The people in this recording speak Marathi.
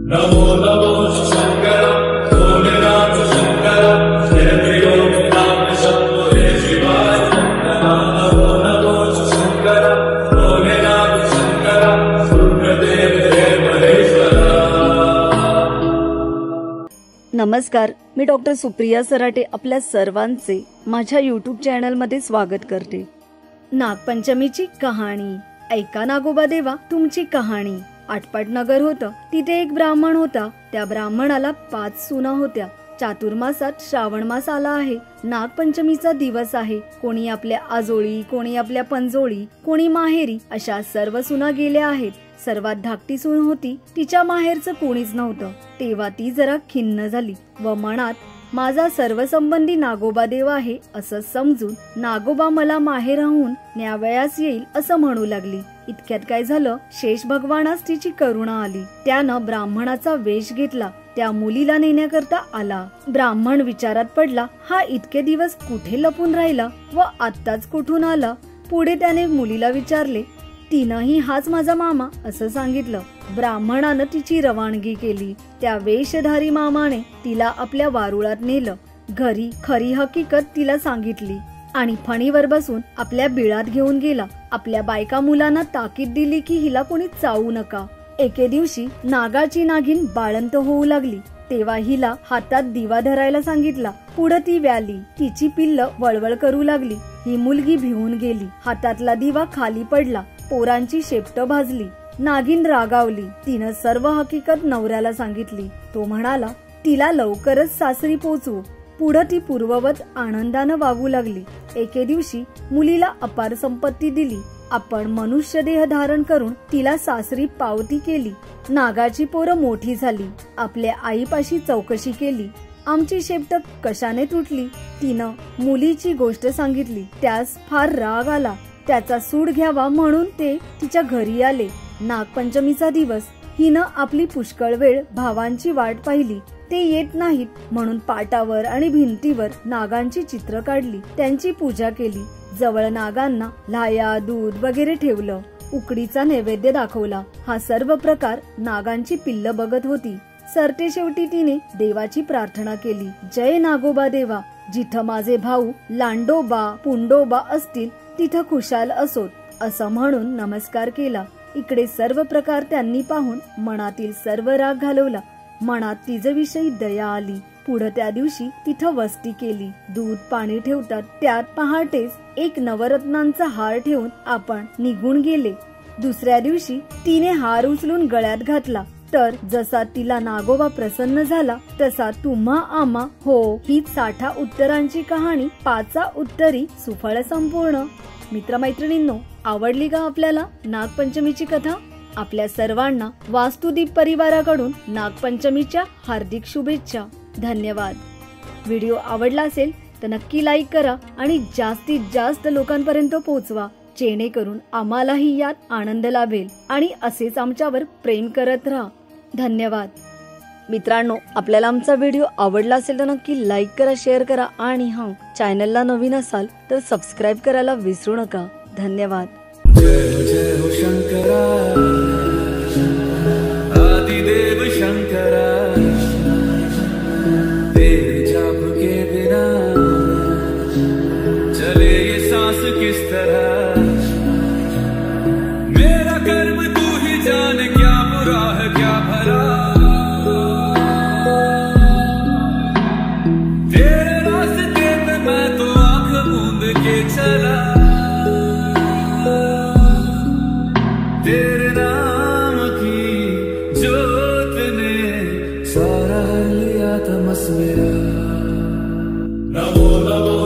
नमो नमो शंकर भोलेनाथ शंकर त्रिलोकीनाथ शंभो हे शिवाय शंकर नमो नमो शंकर भोलेनाथ शंकर रुद्रदेव हे महेश्वरा। नमस्कार, मी डॉक्टर सुप्रिया सराटे आपल्या सर्वांचे माझ्या यूट्यूब चॅनलमध्ये स्वागत करते। नागपंचमीची कहाणी ऐका नागोबा देवा तुमची कहाणी। आटपाट नगर होतं, तिथे एक ब्राह्मण होता। त्या ब्राह्मणाला 5 सुना होत्या। चातुर्मासात श्रावण मास आला आहे, नागपंचमीचा दिवस आहे। कोणी आपल्या आजोळी, कोणी आपल्या पंजोळी, कोणी माहेरी, अशा सर्व सुना गेल्या आहेत। सर्वात धाकटी सून होती, तिच्या माहेरचं कोणीच नव्हतं। तेव्हा ती जरा खिन्न झाली व मनात माझा सर्व संबंधी नागोबा देव आहे असं समजून नागोबा मला माहेरहून न्यावयास येईल असं म्हणू लागली। इतक्यात काय झालं, शेष भगवानास तिची करुणा आली। त्यानं ब्राह्मणाचा वेश घेतला, त्या मुलीला नेण्याकरता आला। ब्राह्मण विचारात पडला, हा इतके दिवस कुठे लपून राहिला व आत्ताच कुठून आला। पुढे त्याने मुलीला विचारले, तिनंही हाच माझा मामा असं सांगितलं। ब्राह्मणानं तिची रवानगी केली। त्या वेशधारी मामाने तिला आपल्या वारुळात नेलं। घरी खरी हकीकत तिला सांगितली आणि फणीवर बसून आपल्या बिळात घेऊन गेला। आपल्या बायका मुलांना ताकीद दिली की हिला कोणी चावू नका। एके दिवशी नागाची नागिन बाळंत होऊ लागली, तेव्हा हिला हातात दिवा धरायला सांगितला। पुढे ती व्याली, तिची पिल्ल वळवळ करू लागली। ही मुलगी भिवून गेली, हातातला दिवा खाली पडला, पोरांची शेपट भाजली। नागिन रागावली, तिनं सर्व हकीकत नवऱ्याला सांगितली। तो म्हणाला, तिला लवकरच सासरी पोचवू। पुढे ती पूर्ववत आनंदानं वागू लागली। एके दिवशी मुलीला अपार संपत्ती दिली। आपण मनुष्य देह धारण करून तिला सासरी पावती केली। नागाची पोरं मोठी झाली, आपल्या आईपाशी चौकशी केली। आमची शेपट कशाने तुटली, तिनं मुलीची गोष्ट सांगितली। त्यास फार राग आला, त्याचा सूड घ्यावा म्हणून ते तिच्या घरी आले। नागपंचमीचा दिवस, हिनं आपली पुष्कळ वेळ भावांची वाट पाहिली, ते येत नाहीत म्हणून पाटावर आणि भिंतीवर नागांची चित्र काढली, त्यांची पूजा केली। जवळ नागांना लाया, दूध वगैरे ठेवलं, उकडीचा नैवेद्य दाखवला। हा सर्व प्रकार नागांची पिल्ल बघत होती। सरते शेवटी तिने देवाची प्रार्थना केली, जय नागोबा देवा, जिथं माझे भाऊ लांडोबा पुंडोबा असतील तिथं खुशाल असोत असं म्हणून नमस्कार केला। इकडे सर्व प्रकार त्यांनी पाहून मनातील सर्व राग घालवला। मनात तिच्याविषयी दया आली। पुढे त्या दिवशी तिथं वस्ती केली। दूध पाणी ठेवतात, त्यात पहाटेस एक नवरत्नांचा हार ठेवून आपण निघून गेले। दुसऱ्या दिवशी तिने हार उचलून गळ्यात घातला, तर जसा तिला नागोबा प्रसन्न झाला तसा तुम्हा आम्हा हो ही 60 उत्तरांची कहाणी 5 उत्तरी सुफळ संपूर्ण। मित्रमैत्रिणींनो, आवडली का आपल्याला नागपंचमीची कथा? आपल्या सर्वांना वास्तुदीप परिवाराकडून नागपंचमीच्या हार्दिक शुभेच्छा। धन्यवाद। व्हिडिओ आवडला असेल तर नक्की लाईक करा आणि जास्तीत जास्त लोकांपर्यंत पोहोचवा, जेणेकरून आम्हालाही यात आनंद लाभेल आणि असेच आमच्यावर प्रेम करत राहा। धन्यवाद। मित्रांनो, आपल्याला आमचा व्हिडिओ आवडला असेल तर नक्की लाईक करा, शेअर करा आणि चॅनलला नवीन असाल तर सबस्क्राईब करायला विसरू नका। धन्यवाद। जय जय हो शंकरा, आदिदेव शंकरा, तेरे जाप के बिना चले ये सांस किस तरह। मेरा कर्म तू ही जाने, क्या बुरा है क्या भला। तेरे रास्ते पे मैं तो आंख मूंद के चला। तेरे नाम की जोत ने सारा लिया तमस मेरा। नमो नमो